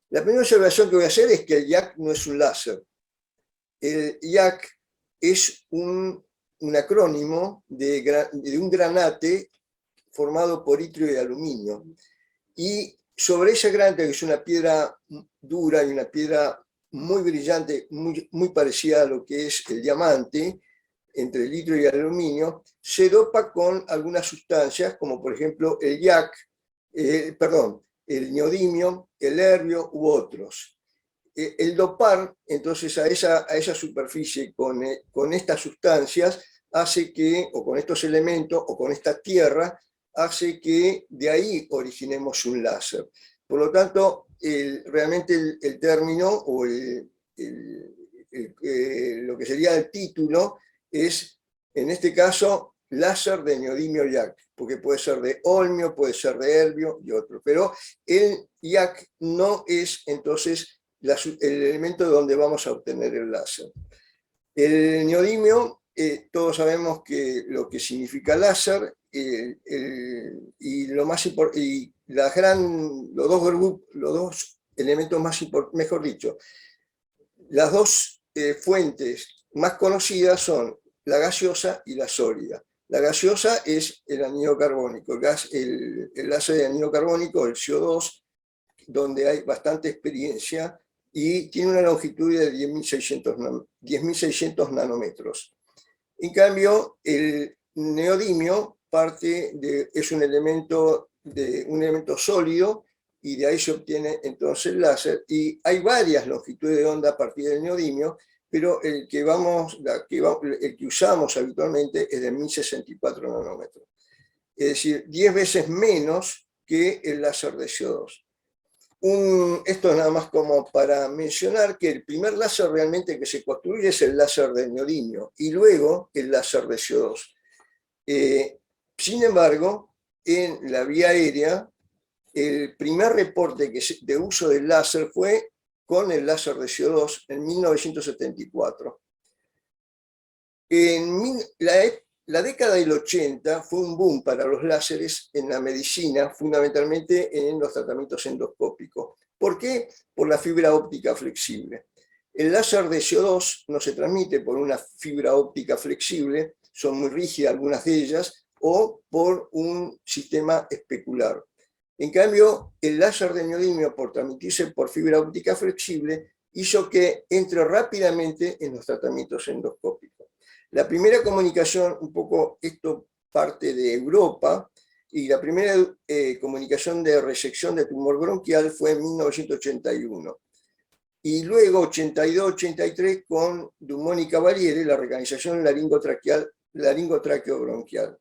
La primera observación que voy a hacer es que el YAC no es un láser. El YAC es un acrónimo de un granate formado por itrio y aluminio. Y sobre ese granate, que es una piedra dura y una piedra muy brillante, muy parecida a lo que es el diamante, entre el litio y el aluminio, se dopa con algunas sustancias, como por ejemplo el YAC, el neodimio, el herbio u otros. El dopar, entonces, a esa superficie con estas sustancias, hace que, o con estos elementos, o con esta tierra, hace que de ahí originemos un láser. Por lo tanto, realmente el término, o lo que sería el título, es, en este caso, láser de neodimio YAC, porque puede ser de olmio, puede ser de herbio y otro. Pero el YAC no es, entonces, el elemento de donde vamos a obtener el láser. El neodimio, todos sabemos lo que significa láser, y los dos elementos más importantes, mejor dicho, las dos fuentes más conocidas son la gaseosa y la sólida. La gaseosa es el anhídrido carbónico, el láser de anhídrido carbónico, el CO2, donde hay bastante experiencia, y tiene una longitud de 10.600 nanómetros. En cambio, el neodimio es un elemento sólido, y de ahí se obtiene entonces el láser, y hay varias longitudes de onda a partir del neodimio, pero el que usamos habitualmente es de 1064 nanómetros. Es decir, 10 veces menos que el láser de CO2. Esto es nada más como para mencionar que el primer láser realmente que se construye es el láser de neodimio, y luego el láser de CO2. Sin embargo, en la vía aérea, el primer reporte de uso del láser fue con el láser de CO2 en 1974. La década del 80 fue un boom para los láseres en la medicina, fundamentalmente en los tratamientos endoscópicos. ¿Por qué? Por la fibra óptica flexible. El láser de CO2 no se transmite por una fibra óptica flexible, son muy rígidas algunas de ellas, o por un sistema especular. En cambio, el láser de neodimio, por transmitirse por fibra óptica flexible, hizo que entre rápidamente en los tratamientos endoscópicos. La primera comunicación, un poco esto parte de Europa, y la primera comunicación de resección de tumor bronquial fue en 1981. Y luego, 82-83, con Dumont y Cavaliere, la reorganización laringotraqueobronquial.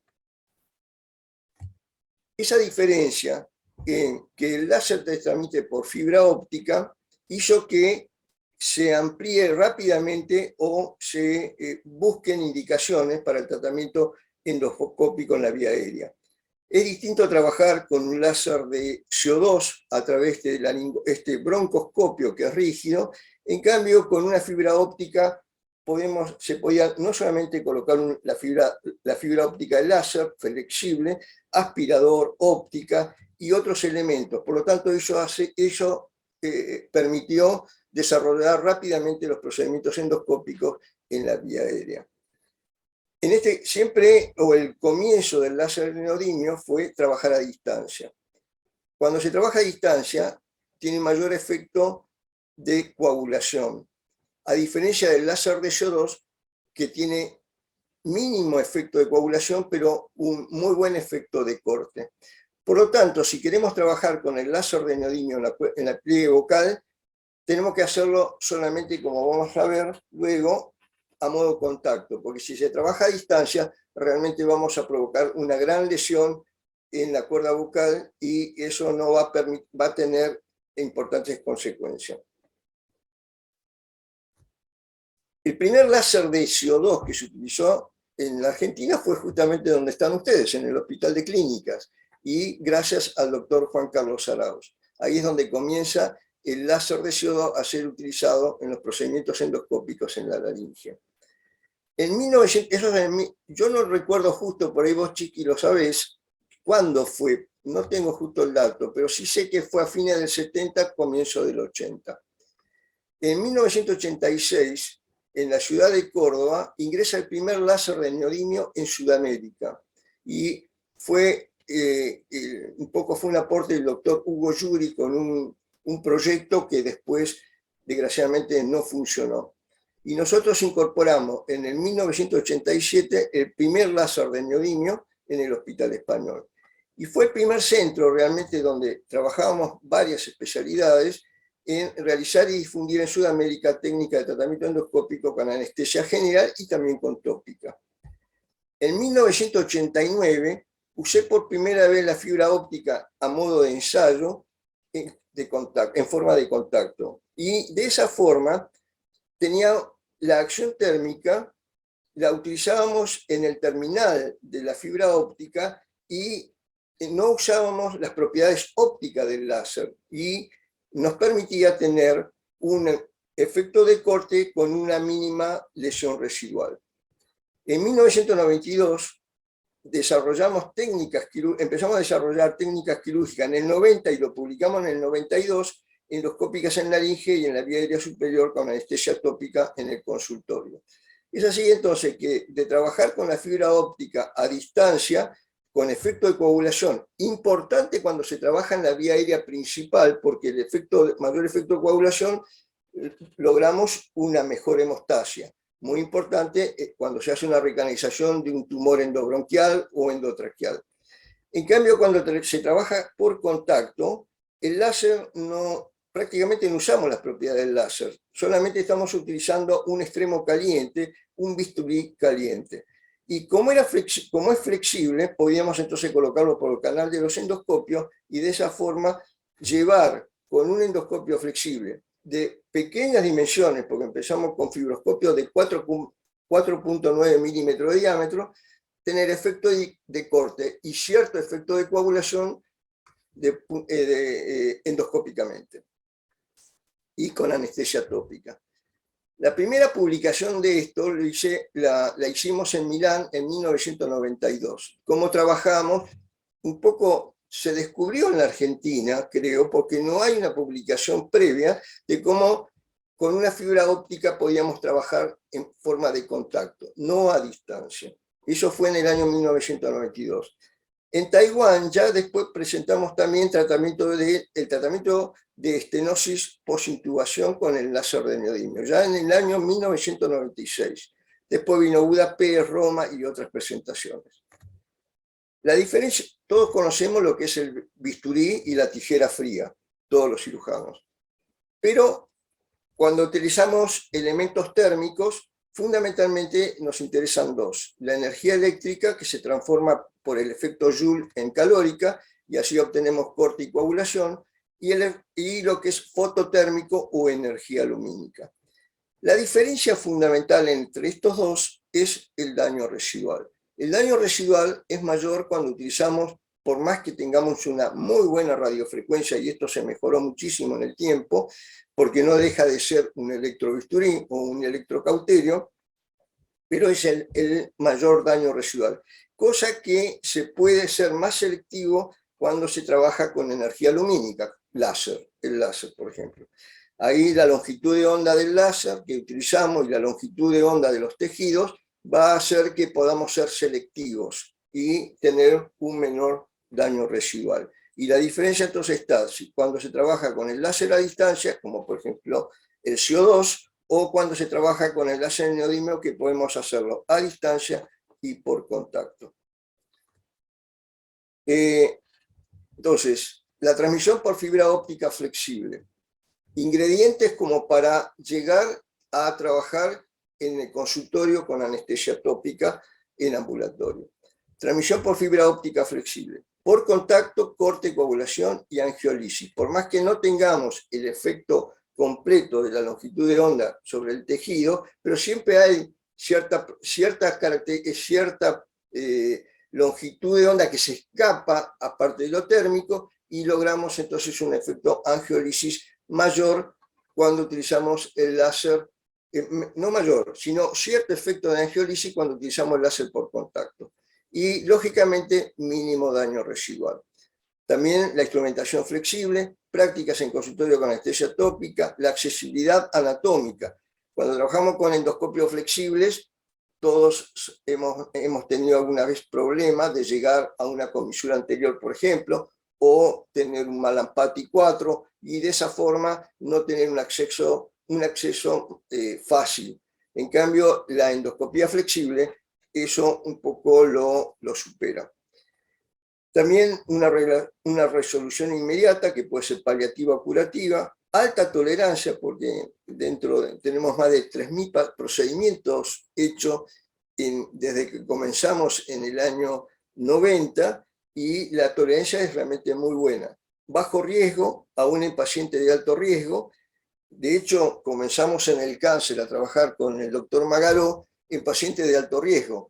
Esa diferencia en que el láser se transmite por fibra óptica hizo que se amplíe rápidamente o se busquen indicaciones para el tratamiento endoscópico en la vía aérea. Es distinto trabajar con un láser de CO2 a través de este broncoscopio, que es rígido. En cambio, con una fibra óptica se podía no solamente colocar la fibra óptica de láser flexible, aspirador, óptica y otros elementos. Por lo tanto, eso permitió desarrollar rápidamente los procedimientos endoscópicos en la vía aérea. El comienzo del láser de neodimio fue trabajar a distancia. Cuando se trabaja a distancia, tiene mayor efecto de coagulación, a diferencia del láser de CO2, que tiene mínimo efecto de coagulación, pero un muy buen efecto de corte. Por lo tanto, si queremos trabajar con el láser de neodimio en la pliegue vocal, tenemos que hacerlo solamente, como vamos a ver luego, a modo contacto, porque si se trabaja a distancia, realmente vamos a provocar una gran lesión en la cuerda vocal, y eso no va a tener importantes consecuencias. El primer láser de CO2 que se utilizó en la Argentina fue justamente donde están ustedes, en el Hospital de Clínicas, y gracias al doctor Juan Carlos Arauz. Ahí es donde comienza el láser de CO2 a ser utilizado en los procedimientos endoscópicos en la laringe. En 1900, yo no recuerdo justo, por ahí vos, Chiqui, lo sabés, cuándo fue, no tengo justo el dato, pero sí sé que fue a fines del 70, comienzo del 80. En 1986, en la ciudad de Córdoba, ingresa el primer láser de neodimio en Sudamérica. Y fue, un poco fue un aporte del doctor Hugo Yuri con un proyecto que después, desgraciadamente, no funcionó. Y nosotros incorporamos en el 1987 el primer láser de neodimio en el Hospital Español. Y fue el primer centro realmente donde trabajábamos varias especialidades en realizar y difundir en Sudamérica técnicas de tratamiento endoscópico con anestesia general y también con tópica. En 1989 usé por primera vez la fibra óptica a modo de ensayo en forma de contacto. Y de esa forma tenía la acción térmica, la utilizábamos en el terminal de la fibra óptica y no usábamos las propiedades ópticas del láser y nos permitía tener un efecto de corte con una mínima lesión residual. En 1992 empezamos a desarrollar técnicas quirúrgicas en el 90 y lo publicamos en el 92, endoscópicas en laringe y en la vía aérea superior con anestesia tópica en el consultorio. Es así entonces que de trabajar con la fibra óptica a distancia, con efecto de coagulación, importante cuando se trabaja en la vía aérea principal, porque el mayor efecto de coagulación logramos una mejor hemostasia. Muy importante cuando se hace una recanalización de un tumor endobronquial o endotraqueal. En cambio, cuando se trabaja por contacto, el láser prácticamente no usamos las propiedades del láser, solamente estamos utilizando un extremo caliente, un bisturí caliente. Y como es flexible, podíamos entonces colocarlo por el canal de los endoscopios y de esa forma llevar con un endoscopio flexible de pequeñas dimensiones, porque empezamos con fibroscopios de 4.9 milímetros de diámetro, tener efecto de corte y cierto efecto de coagulación endoscópicamente y con anestesia tópica. La primera publicación de esto la hicimos en Milán en 1992. Cómo trabajamos, un poco se descubrió en la Argentina, creo, porque no hay una publicación previa de cómo con una fibra óptica podíamos trabajar en forma de contacto, no a distancia. Eso fue en el año 1992. En Taiwán ya después presentamos también el tratamiento de estenosis posintubación con el láser de neodimio, ya en el año 1996. Después vino Budapest, Roma y otras presentaciones. La diferencia, todos conocemos lo que es el bisturí y la tijera fría, todos los cirujanos. Pero cuando utilizamos elementos térmicos, fundamentalmente nos interesan dos. La energía eléctrica, que se transforma por el efecto Joule en calórica, y así obtenemos corte y coagulación, y lo que es fototérmico o energía lumínica. La diferencia fundamental entre estos dos es el daño residual. El daño residual es mayor cuando utilizamos, por más que tengamos una muy buena radiofrecuencia, y esto se mejoró muchísimo en el tiempo, porque no deja de ser un electrobisturí o un electrocauterio, pero es el mayor daño residual. Cosa que se puede ser más selectivo cuando se trabaja con energía lumínica, el láser, por ejemplo. Ahí la longitud de onda del láser que utilizamos y la longitud de onda de los tejidos va a hacer que podamos ser selectivos y tener un menor daño residual. Y la diferencia entonces está cuando se trabaja con el láser a distancia, como por ejemplo el CO2, o cuando se trabaja con el láser neodímeo, que podemos hacerlo a distancia y por contacto. Entonces, la transmisión por fibra óptica flexible. Ingredientes como para llegar a trabajar en el consultorio con anestesia tópica en ambulatorio. Transmisión por fibra óptica flexible. Por contacto, corte, coagulación y angiolisis. Por más que no tengamos el efecto completo de la longitud de onda sobre el tejido, pero siempre hay cierta longitud de onda que se escapa aparte de lo térmico y logramos entonces un efecto angiolisis mayor cuando utilizamos el láser, no mayor, sino cierto efecto de angiolisis cuando utilizamos el láser por contacto. y, lógicamente, mínimo daño residual. También la instrumentación flexible, prácticas en consultorio con anestesia tópica, la accesibilidad anatómica. Cuando trabajamos con endoscopios flexibles, todos hemos tenido alguna vez problemas de llegar a una comisura anterior, por ejemplo, o tener un Malampati 4, y de esa forma no tener un acceso fácil. En cambio, la endoscopía flexible, eso un poco lo supera. También una resolución inmediata, que puede ser paliativa o curativa, alta tolerancia, porque tenemos más de 3.000 procedimientos hechos desde que comenzamos en el año 90, y la tolerancia es realmente muy buena. Bajo riesgo, aún en pacientes de alto riesgo. De hecho, comenzamos en el cáncer a trabajar con el doctor Magaló en pacientes de alto riesgo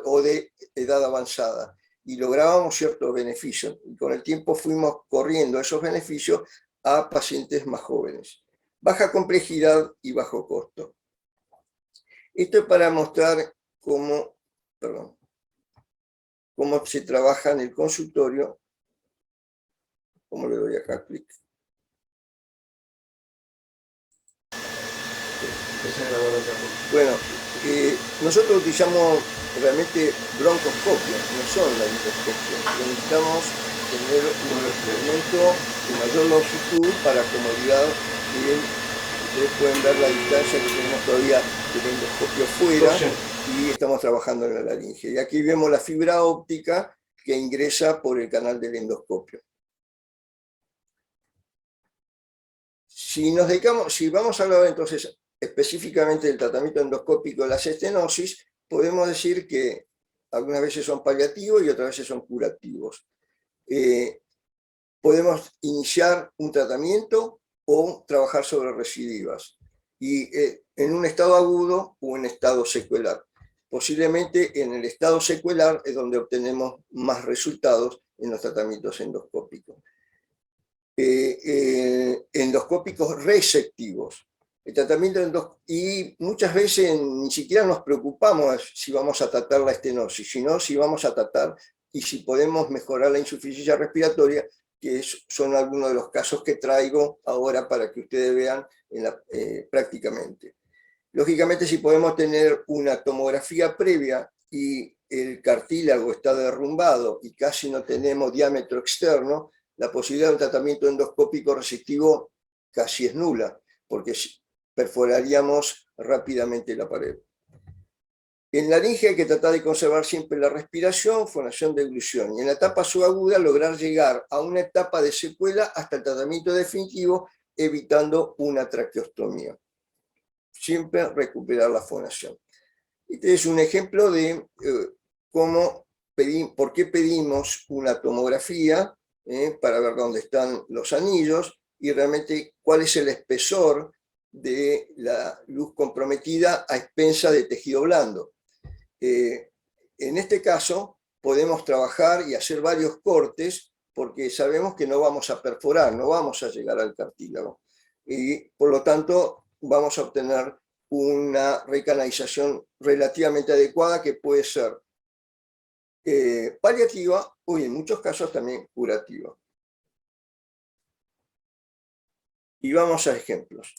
o de edad avanzada, y lográbamos ciertos beneficios. Y con el tiempo fuimos corriendo esos beneficios a pacientes más jóvenes. Baja complejidad y bajo costo. Esto es para mostrar cómo se trabaja en el consultorio. ¿Cómo le doy acá clic? Bueno, nosotros utilizamos realmente broncoscopio, no son laringoscopio. Necesitamos tener un instrumento de mayor longitud para comodidad. Miren, ustedes pueden ver la distancia que tenemos todavía del endoscopio fuera, y estamos trabajando en la laringe. Y aquí vemos la fibra óptica que ingresa por el canal del endoscopio. Si vamos a hablar entonces específicamente del tratamiento endoscópico de las estenosis, podemos decir que algunas veces son paliativos y otras veces son curativos. Podemos iniciar un tratamiento o trabajar sobre recidivas, y en un estado agudo o en estado secuelar. Posiblemente en el estado secuelar es donde obtenemos más resultados en los tratamientos endoscópicos. Endoscópicos resectivos. El tratamiento y muchas veces ni siquiera nos preocupamos si vamos a tratar la estenosis, sino si vamos a tratar y si podemos mejorar la insuficiencia respiratoria, que son algunos de los casos que traigo ahora para que ustedes vean prácticamente. Lógicamente, si podemos tener una tomografía previa y el cartílago está derrumbado y casi no tenemos diámetro externo, la posibilidad de un tratamiento endoscópico resectivo casi es nula, porque perforaríamos rápidamente la pared. En laringe hay que tratar de conservar siempre la respiración, fonación, deglución, y en la etapa subaguda lograr llegar a una etapa de secuela hasta el tratamiento definitivo, evitando una traqueostomía. Siempre recuperar la fonación. Este es un ejemplo de por qué pedimos una tomografía, para ver dónde están los anillos y realmente cuál es el espesor de la luz comprometida a expensa de tejido blando. En este caso podemos trabajar y hacer varios cortes porque sabemos que no vamos a perforar, no vamos a llegar al cartílago, y por lo tanto vamos a obtener una recanalización relativamente adecuada, que puede ser paliativa o en muchos casos también curativa. Y vamos a ejemplos.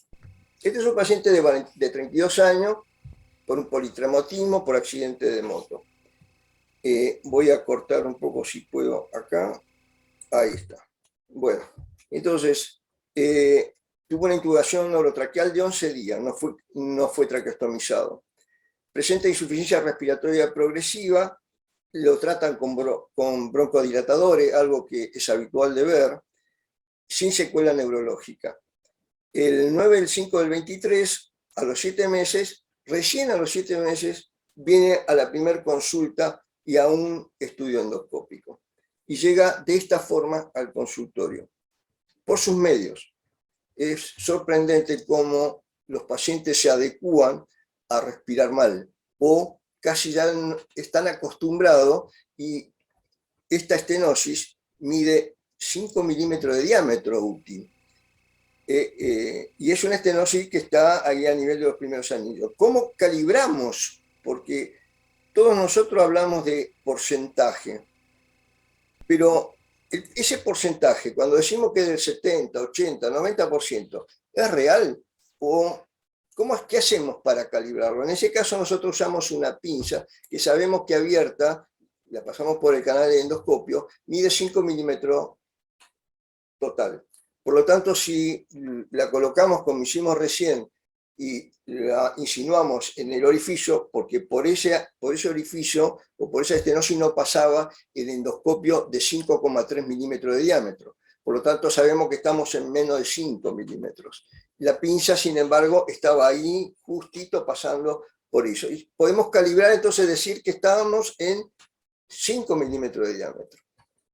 Este es un paciente de 32 años por un politraumatismo por accidente de moto. Voy a cortar un poco si puedo acá. Ahí está. Bueno, entonces tuvo una intubación orotraqueal de 11 días, no fue traqueostomizado. Presenta insuficiencia respiratoria progresiva, lo tratan con broncodilatadores, algo que es habitual de ver, sin secuela neurológica. El 9 del 5 del 23, a los 7 meses, recién a los 7 meses, viene a la primera consulta y a un estudio endoscópico. Y llega de esta forma al consultorio, por sus medios. Es sorprendente cómo los pacientes se adecúan a respirar mal, o casi ya están acostumbrados, y esta estenosis mide 5 milímetros de diámetro útil. Y es una estenosis que está ahí a nivel de los primeros anillos. ¿Cómo calibramos? Porque todos nosotros hablamos de porcentaje, pero ese porcentaje, cuando decimos que es del 70, 80, 90%, ¿es real? ¿O qué hacemos para calibrarlo? En ese caso nosotros usamos una pinza que sabemos que abierta, la pasamos por el canal de endoscopio, mide 5 milímetros total. Por lo tanto, si la colocamos como hicimos recién y la insinuamos en el orificio, porque por ese orificio o por esa estenosis no pasaba el endoscopio de 5,3 milímetros de diámetro. Por lo tanto, sabemos que estamos en menos de 5 milímetros. La pinza, sin embargo, estaba ahí justito pasando por eso. Y podemos calibrar, entonces, decir que estábamos en 5 milímetros de diámetro.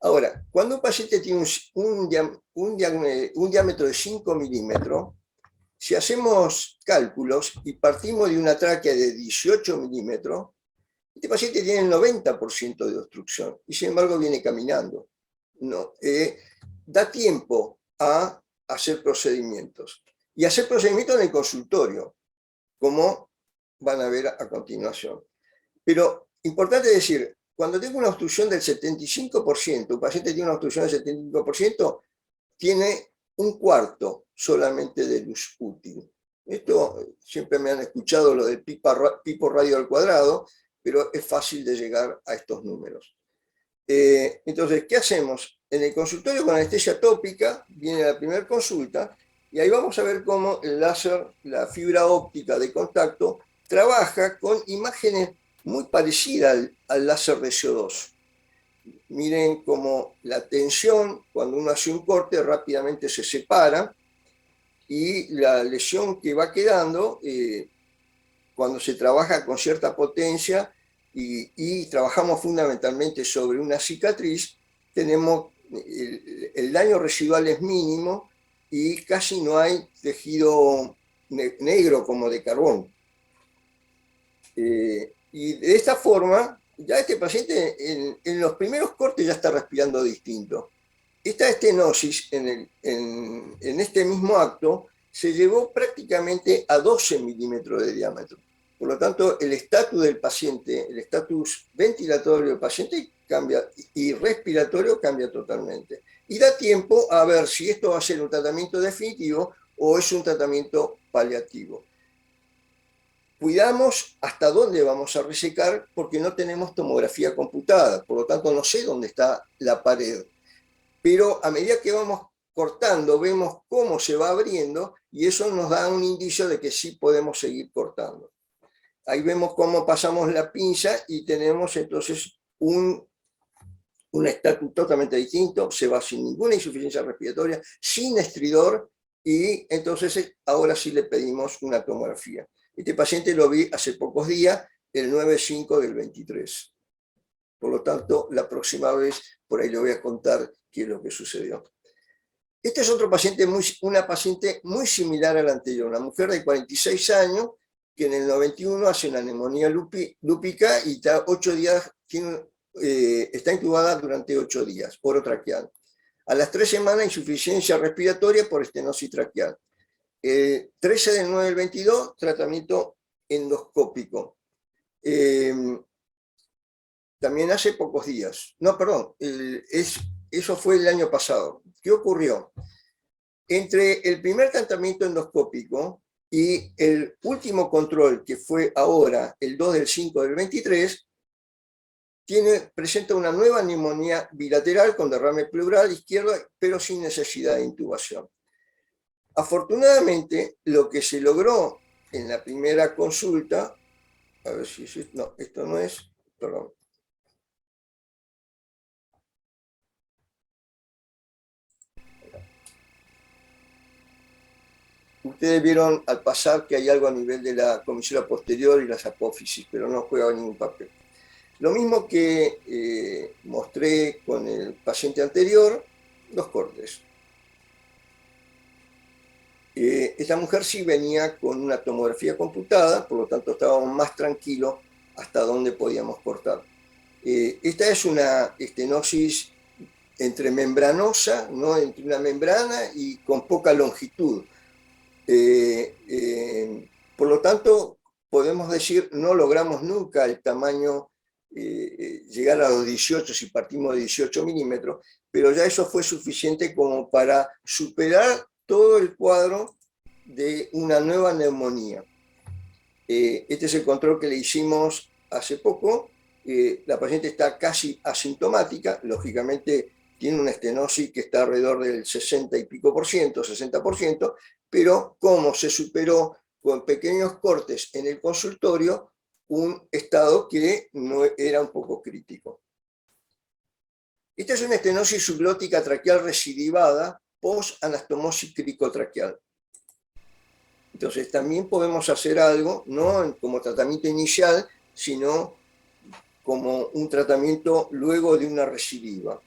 Ahora, cuando un paciente tiene un diámetro de 5 milímetros, si hacemos cálculos y partimos de una tráquea de 18 milímetros, este paciente tiene el 90% de obstrucción y sin embargo viene caminando. No, da tiempo a hacer procedimientos y hacer procedimientos en el consultorio, como van a ver a continuación. Pero importante decir, cuando tengo una obstrucción del 75%, un paciente tiene una obstrucción del 75%, tiene un cuarto solamente de luz útil. Esto siempre me han escuchado lo del pipo radio al cuadrado, pero es fácil de llegar a estos números. Entonces, ¿qué hacemos? En el consultorio con anestesia tópica viene la primera consulta y ahí vamos a ver cómo el láser, la fibra óptica de contacto, trabaja con imágenes muy parecidas al láser de CO2. Miren cómo la tensión, cuando uno hace un corte, rápidamente se separa y la lesión que va quedando, cuando se trabaja con cierta potencia y trabajamos fundamentalmente sobre una cicatriz, tenemos el daño residual es mínimo y casi no hay tejido negro como de carbón. Y de esta forma, ya este paciente en los primeros cortes ya está respirando distinto. Esta estenosis en este mismo acto se llevó prácticamente a 12 milímetros de diámetro. Por lo tanto, el estatus del paciente, el estatus ventilatorio del paciente cambia y respiratorio cambia totalmente. Y da tiempo a ver si esto va a ser un tratamiento definitivo o es un tratamiento paliativo. Cuidamos hasta dónde vamos a resecar porque no tenemos tomografía computada, por lo tanto no sé dónde está la pared. Pero a medida que vamos cortando, vemos cómo se va abriendo y eso nos da un indicio de que sí podemos seguir cortando. Ahí vemos cómo pasamos la pinza y tenemos entonces un estatus totalmente distinto, se va sin ninguna insuficiencia respiratoria, sin estridor y entonces ahora sí le pedimos una tomografía. Este paciente lo vi hace pocos días, el 9/5 del 23. Por lo tanto, la próxima vez por ahí le voy a contar qué es lo que sucedió. Este es otro paciente, una paciente muy similar a la anterior, una mujer de 46 años que en el 91 hace una neumonía lúpica y está 8 días, está intubada durante 8 días, orotraqueal. A las 3 semanas, insuficiencia respiratoria por estenosis traqueal. 13 del 9 del 22, tratamiento endoscópico. También hace pocos días. No, perdón, eso fue el año pasado. ¿Qué ocurrió? Entre el primer tratamiento endoscópico y el último control, que fue ahora, el 2/5 del 23, presenta una nueva neumonía bilateral con derrame pleural izquierdo, pero sin necesidad de intubación. Afortunadamente, lo que se logró en la primera consulta, a ver si no, esto no es, perdón. Ustedes vieron al pasar que hay algo a nivel de la comisura posterior y las apófisis, pero no juega ningún papel. Lo mismo que mostré con el paciente anterior, los cortes. Esta mujer sí venía con una tomografía computada, por lo tanto estábamos más tranquilos hasta dónde podíamos cortar. Esta es una estenosis entre membranosa, ¿no? Entre una membrana y con poca longitud. Por lo tanto, podemos decir, no logramos nunca el tamaño, llegar a los 18 si partimos de 18 milímetros, pero ya eso fue suficiente como para superar todo el cuadro de una nueva neumonía. Este es el control que le hicimos hace poco. La paciente está casi asintomática, lógicamente tiene una estenosis que está alrededor del 60 y pico por ciento, 60%, pero como se superó con pequeños cortes en el consultorio, un estado que no era un poco crítico. Esta es una estenosis subglótica traqueal recidivada post-anastomosis cricotraqueal. Entonces también podemos hacer algo, no como tratamiento inicial, sino como un tratamiento luego de una recidiva,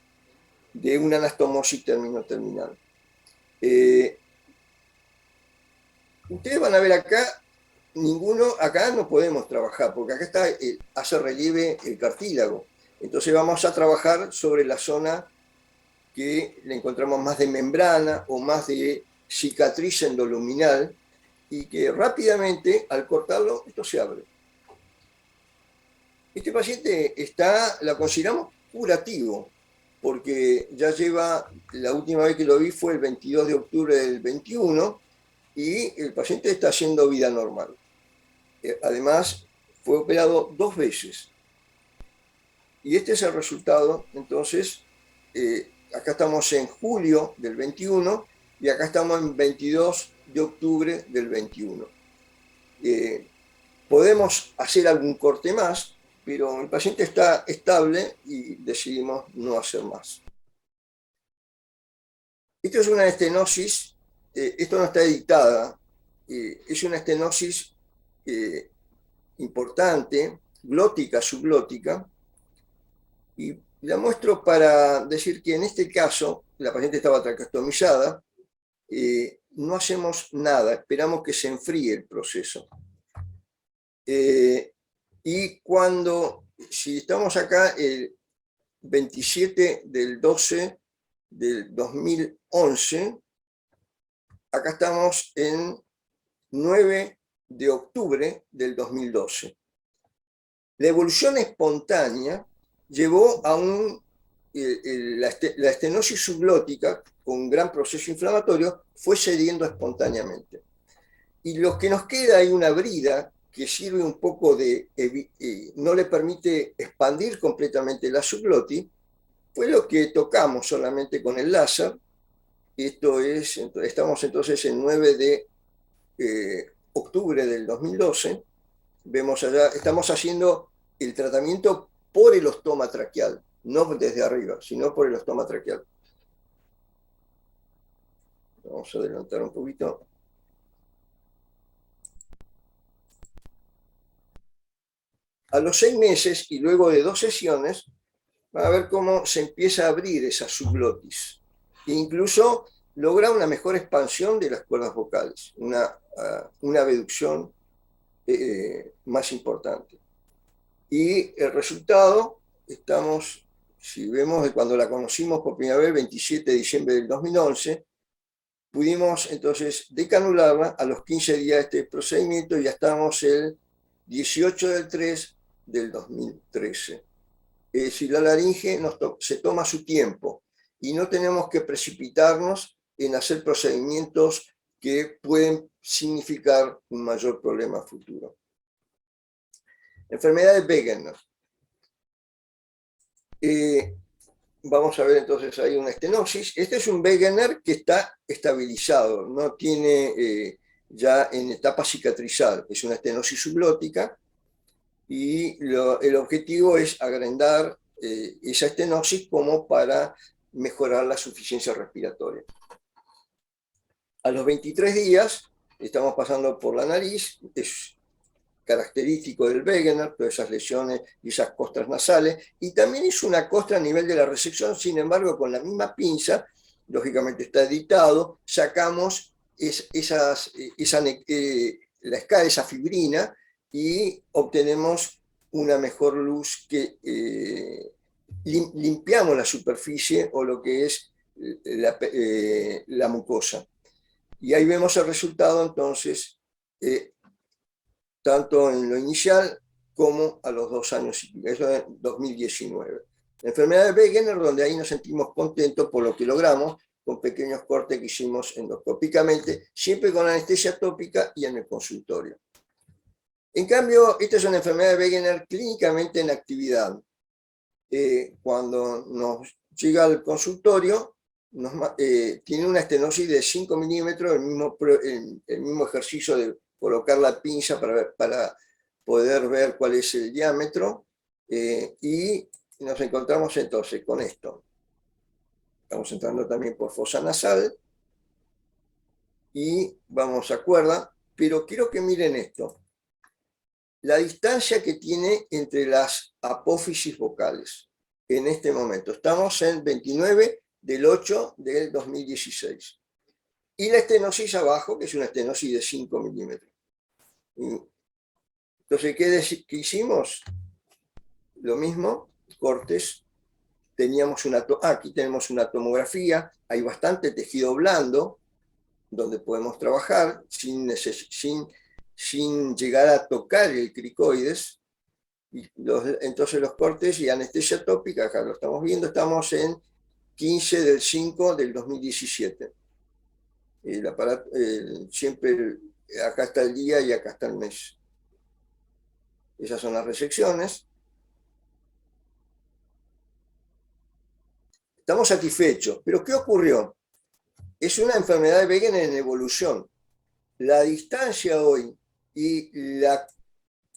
de una anastomosis terminal. Ustedes van a ver acá, acá no podemos trabajar, porque acá está, hace relieve el cartílago. Entonces vamos a trabajar sobre la zona que le encontramos más de membrana o más de cicatriz endoluminal, y que rápidamente, al cortarlo, esto se abre. Este paciente la consideramos curativo, porque ya la última vez que lo vi fue el 22 de octubre del 21, y el paciente está haciendo vida normal. Además, fue operado 2 veces. Y este es el resultado. Entonces, acá estamos en julio del 21, y acá estamos en 22 de octubre del 21. Podemos hacer algún corte más, pero el paciente está estable y decidimos no hacer más. Esto es una estenosis, esto no está editada, es una estenosis importante, glótica, subglótica, y la muestro para decir que en este caso la paciente estaba traqueostomizada, no hacemos nada, esperamos que se enfríe el proceso. Y si estamos acá el 27 del 12 del 2011, acá estamos en 9 de octubre del 2012. La evolución espontánea llevó a la estenosis subglótica con gran proceso inflamatorio fue cediendo espontáneamente. Y lo que nos queda hay una brida que sirve un poco no le permite expandir completamente la subglotis, fue lo que tocamos solamente con el láser. Estamos entonces en 9 de octubre del 2012, vemos allá, estamos haciendo el tratamiento por el ostoma traqueal, no desde arriba, sino por el ostoma traqueal. Vamos a adelantar un poquito. A los 6 meses y luego de 2 sesiones, van a ver cómo se empieza a abrir esa subglotis. E incluso logra una mejor expansión de las cuerdas vocales, una abducción más importante. Y el resultado, si vemos de cuando la conocimos por primera vez, el 27 de diciembre del 2011, pudimos entonces decanularla a los 15 días de este procedimiento, y ya estamos el 18 del 3 del 2013. Es decir, la laringe se toma su tiempo y no tenemos que precipitarnos en hacer procedimientos que pueden significar un mayor problema futuro. Enfermedad de Wegener. Vamos a ver entonces, hay una estenosis. Este es un Wegener que está estabilizado, no tiene ya en etapa cicatrizal, es una estenosis subglótica, y el objetivo es agrandar esa estenosis como para mejorar la suficiencia respiratoria. A los 23 días estamos pasando por la nariz, es característico del Wegener, todas esas lesiones y esas costras nasales, y también es una costra a nivel de la resección. Sin embargo, con la misma pinza, lógicamente está editado, sacamos esa fibrina y obtenemos una mejor luz que limpiamos la superficie o lo que es la mucosa. Y ahí vemos el resultado entonces. tanto en lo inicial como a los 2 años, eso en 2019. La enfermedad de Wegener, donde ahí nos sentimos contentos por lo que logramos, con pequeños cortes que hicimos endoscópicamente, siempre con anestesia tópica y en el consultorio. En cambio, esta es una enfermedad de Wegener clínicamente en actividad. Cuando nos llega al consultorio, tiene una estenosis de 5 milímetros, el mismo ejercicio de colocar la pinza para poder ver cuál es el diámetro, y nos encontramos entonces con esto. Estamos entrando también por fosa nasal y vamos a cuerda, pero quiero que miren esto. La distancia que tiene entre las apófisis vocales en este momento. Estamos en 29 del 8 del 2016. Y la estenosis abajo, que es una estenosis de 5 milímetros. Entonces, ¿qué hicimos? Lo mismo, cortes. Aquí tenemos una tomografía, hay bastante tejido blando, donde podemos trabajar sin llegar a tocar el cricoides. Entonces los cortes y anestesia tópica, acá lo estamos viendo, estamos en 15 del 5 del 2017. El aparato, siempre acá está el día y acá está el mes. Esas son las resecciones. Estamos satisfechos, pero ¿qué ocurrió? Es una enfermedad de Wegener en evolución. La distancia hoy y la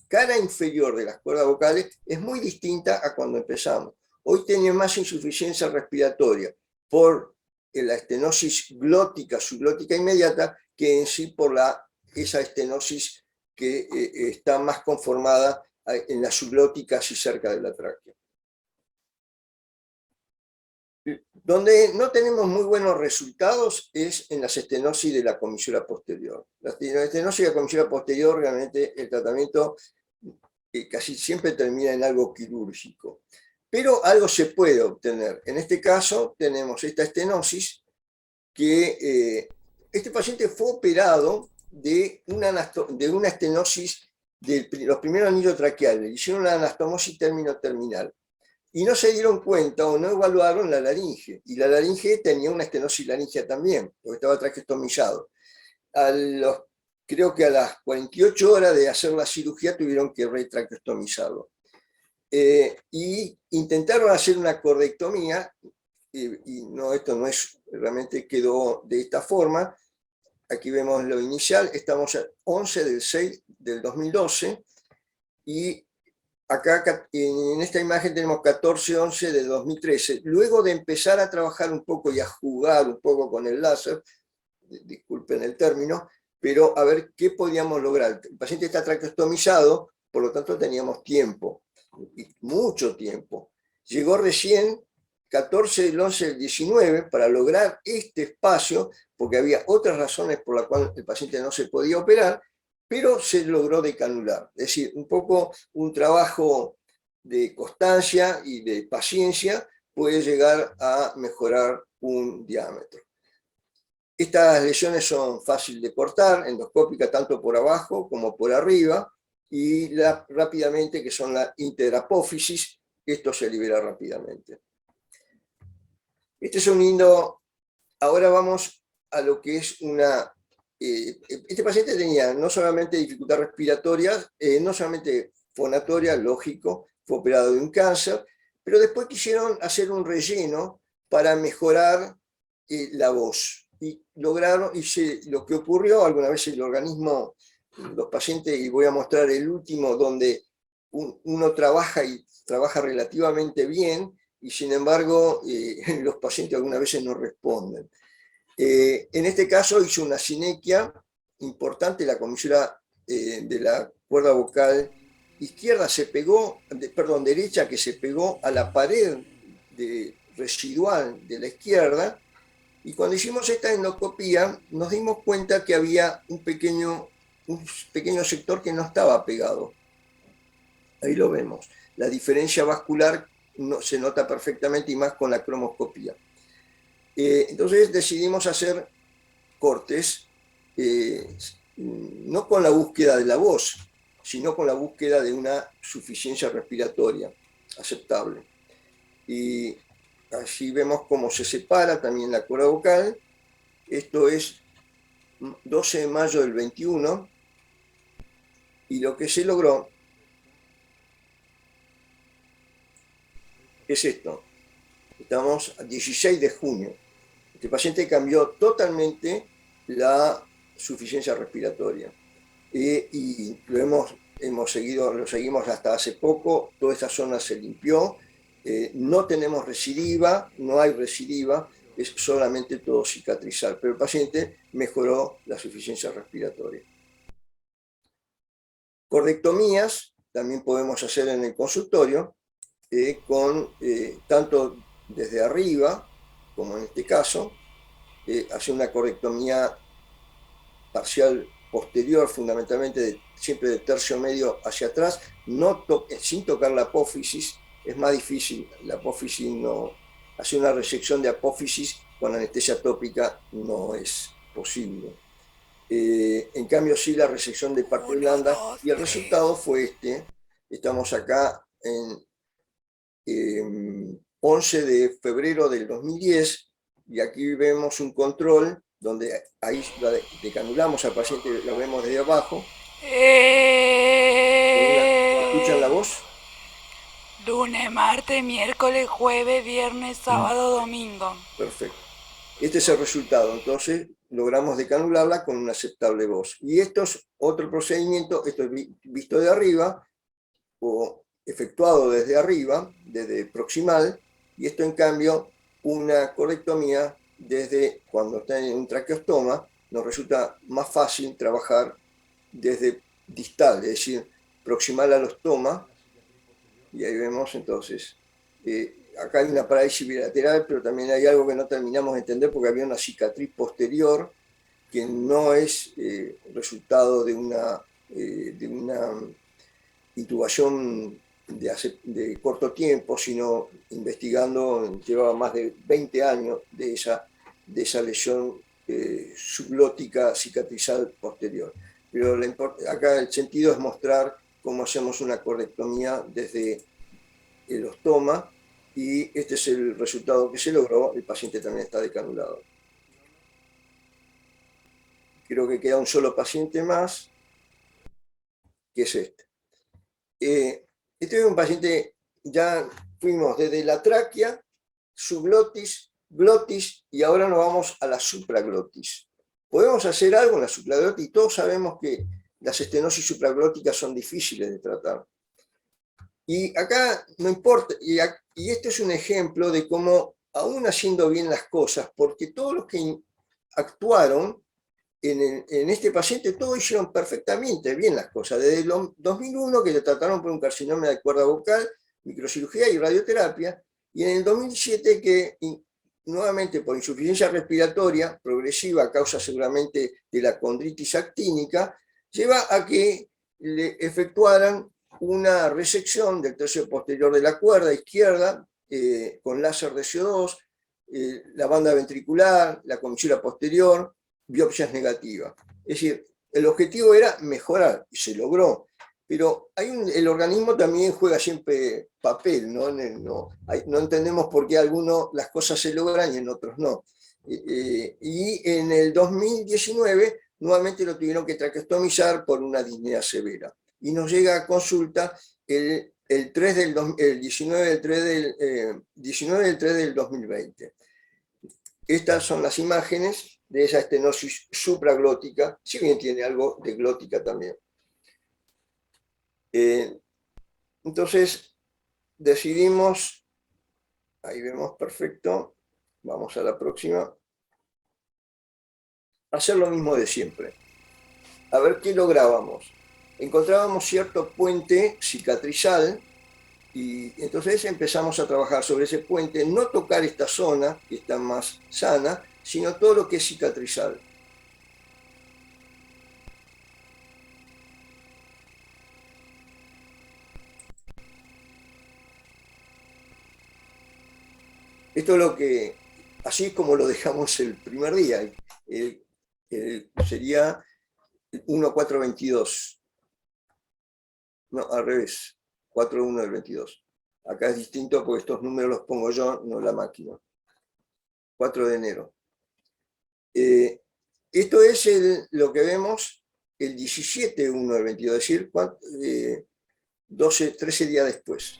cara inferior de las cuerdas vocales es muy distinta a cuando empezamos. Hoy tiene más insuficiencia respiratoria por la estenosis glótica, subglótica inmediata, que en sí por esa estenosis que está más conformada en la subglótica, así cerca de la tráquea. Donde no tenemos muy buenos resultados es en las estenosis de la comisura posterior. La estenosis de la comisura posterior, realmente el tratamiento casi siempre termina en algo quirúrgico. Pero algo se puede obtener. En este caso tenemos esta estenosis que este paciente fue operado de una estenosis de los primeros anillos traqueales. Hicieron una anastomosis término-terminal. Y no se dieron cuenta o no evaluaron la laringe. Y la laringe tenía una estenosis laringea también, porque estaba traqueostomizado. Creo que a las 48 horas de hacer la cirugía tuvieron que retraqueostomizarlo. Y intentaron hacer una cordectomía, y no, esto no es, realmente quedó de esta forma. Aquí vemos lo inicial, estamos a 11 del 6 del 2012, y acá en esta imagen tenemos 14-11 de 2013. Luego de empezar a trabajar un poco y a jugar un poco con el láser, disculpen el término, pero a ver qué podíamos lograr. El paciente está traqueostomizado, por lo tanto teníamos tiempo, y mucho tiempo. Llegó recién 14 del 11 del 19 para lograr este espacio, porque había otras razones por las cuales el paciente no se podía operar, pero se logró decanular. Es decir, un poco un trabajo de constancia y de paciencia puede llegar a mejorar un diámetro. Estas lesiones son fáciles de cortar, endoscópica tanto por abajo como por arriba, y rápidamente, que son la interapófisis, esto se libera rápidamente. Este es un lindo. Ahora vamos a lo que es este paciente tenía no solamente dificultad respiratoria, no solamente fonatoria, lógico, fue operado de un cáncer, pero después quisieron hacer un relleno para mejorar la voz. Y lograron, lo que ocurrió, alguna vez el organismo, los pacientes, y voy a mostrar el último, donde uno trabaja y trabaja relativamente bien, y sin embargo los pacientes algunas veces no responden. En este caso hizo una sinequia importante, la comisura de la cuerda vocal izquierda derecha, que se pegó a la pared residual de la izquierda, y cuando hicimos esta endoscopía nos dimos cuenta que había un pequeño sector que no estaba pegado. Ahí lo vemos. La diferencia vascular se nota perfectamente, y más con la cromoscopía. Entonces decidimos hacer cortes, no con la búsqueda de la voz, sino con la búsqueda de una suficiencia respiratoria aceptable. Y allí vemos cómo se separa también la cuerda vocal. Esto es 12 de mayo del 21, y lo que se logró es esto. Estamos a 16 de junio. Este paciente cambió totalmente la suficiencia respiratoria. Y lo seguimos hasta hace poco. Toda esta zona se limpió. No tenemos recidiva, no hay recidiva, es solamente todo cicatrizal, pero el paciente mejoró la suficiencia respiratoria. Cordectomías también podemos hacer en el consultorio, tanto desde arriba, como en este caso, hacer una cordectomía parcial posterior, fundamentalmente siempre de tercio medio hacia atrás, sin tocar la apófisis. Es más difícil, la apófisis no, hacer una resección de apófisis con anestesia tópica no es posible. En cambio sí la resección de parte blanda, y el resultado fue este. Estamos acá en 11 de febrero del 2010, y aquí vemos un control donde ahí decanulamos al paciente, lo vemos desde abajo. ¿Escuchan la voz? Lunes, martes, miércoles, jueves, viernes, sábado, domingo. Perfecto. Este es el resultado. Entonces logramos decanularla con una aceptable voz. Y esto es otro procedimiento, esto es visto de arriba, o efectuado desde arriba, desde proximal, y esto en cambio, una corectomía desde cuando está en un traqueostoma, nos resulta más fácil trabajar desde distal, es decir, proximal al ostoma, y ahí vemos entonces, acá hay una parálisis bilateral, pero también hay algo que no terminamos de entender porque había una cicatriz posterior que no es resultado de una intubación de corto tiempo, sino investigando, llevaba más de 20 años de esa lesión subglótica cicatrizal posterior. Pero acá el sentido es mostrar cómo hacemos una cordectomía desde el ostoma, y este es el resultado que se logró. El paciente también está decanulado. Creo que queda un solo paciente más, que es este. Este es un paciente, ya fuimos desde la tráquea, subglotis, glotis, y ahora nos vamos a la supraglotis. Podemos hacer algo en la supraglotis. Todos sabemos que las estenosis supraglóticas son difíciles de tratar. Y acá no importa, y este es un ejemplo de cómo, aún haciendo bien las cosas, porque todos los que actuaron en este paciente, todos hicieron perfectamente bien las cosas. Desde el 2001, que le trataron por un carcinoma de cuerda vocal, microcirugía y radioterapia, y en el 2007 que nuevamente por insuficiencia respiratoria progresiva, a causa seguramente de la condritis actínica, lleva a que le efectuaran una resección del tercio posterior de la cuerda izquierda, con láser de CO2, la banda ventricular, la comisura posterior, biopsias negativas. Es decir, el objetivo era mejorar, y se logró. Pero el organismo también juega siempre papel, ¿no? No entendemos por qué algunos las cosas se logran y en otros no. Y en el 2019 nuevamente lo tuvieron que traqueostomizar por una disnea severa. Y nos llega a consulta el 19 del 3 del 2020. Estas son las imágenes de esa estenosis supraglótica, si bien tiene algo de glótica también. Entonces decidimos, ahí vemos perfecto, vamos a la próxima, hacer lo mismo de siempre. A ver qué lográbamos. Encontrábamos cierto puente cicatrizal, y entonces empezamos a trabajar sobre ese puente, no tocar esta zona, que está más sana, sino todo lo que es cicatrizal. Esto es lo que, así es como lo dejamos el primer día. Sería 1422. no, al revés, 4-1 del 22. Acá es distinto porque estos números los pongo yo, no la máquina. 4 de enero. Esto es lo que vemos el 17-1 del 22, es decir, 13 días después.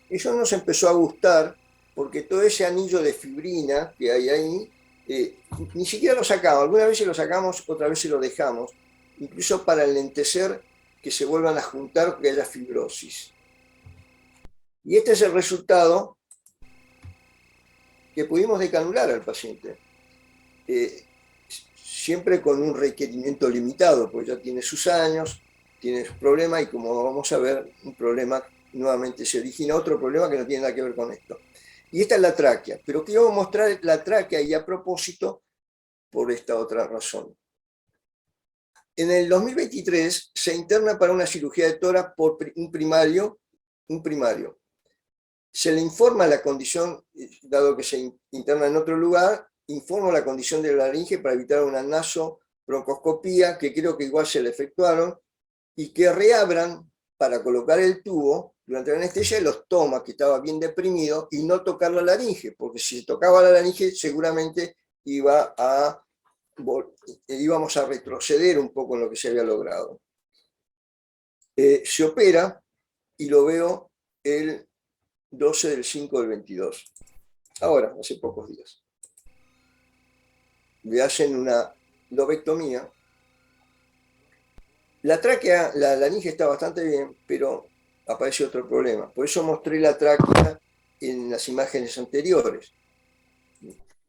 Eso nos empezó a gustar porque todo ese anillo de fibrina que hay ahí, ni siquiera lo sacamos. Algunas veces lo sacamos, otras veces lo dejamos, incluso para enlentecer que se vuelvan a juntar, que haya fibrosis. Y este es el resultado que pudimos decanular al paciente. Siempre con un requerimiento limitado, porque ya tiene sus años, tiene sus problemas, y como vamos a ver, un problema nuevamente se origina, otro problema que no tiene nada que ver con esto. Y esta es la tráquea, pero quiero mostrar la tráquea y a propósito por esta otra razón. En el 2023 se interna para una cirugía de tórax por un primario. Se le informa la condición, dado que se interna en otro lugar, informo la condición de la laringe para evitar una nasobroncoscopía, que creo que igual se le efectuaron, y que reabran para colocar el tubo durante la anestesia de los tomas, que estaba bien deprimido, y no tocar la laringe, porque si se tocaba la laringe seguramente íbamos a retroceder un poco en lo que se había logrado. Se opera y lo veo el 12/5/22. Ahora, hace pocos días. Le hacen una lobectomía. La tráquea, la laringe está bastante bien, pero aparece otro problema. Por eso mostré la tráquea en las imágenes anteriores.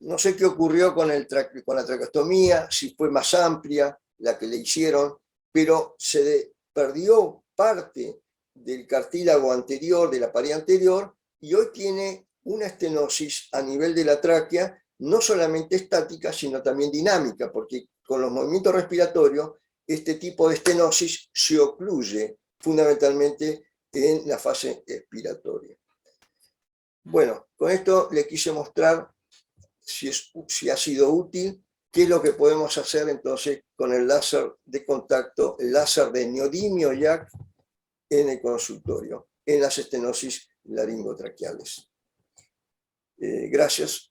No sé qué ocurrió con la traqueostomía, si fue más amplia la que le hicieron, pero se perdió parte del cartílago anterior, de la pared anterior, y hoy tiene una estenosis a nivel de la tráquea, no solamente estática, sino también dinámica, porque con los movimientos respiratorios, este tipo de estenosis se ocluye fundamentalmente en la fase expiratoria. Bueno, con esto le quise mostrar si ha sido útil, qué es lo que podemos hacer entonces con el láser de contacto, el láser de neodimio YAG en el consultorio, en las estenosis laringotraqueales. Gracias.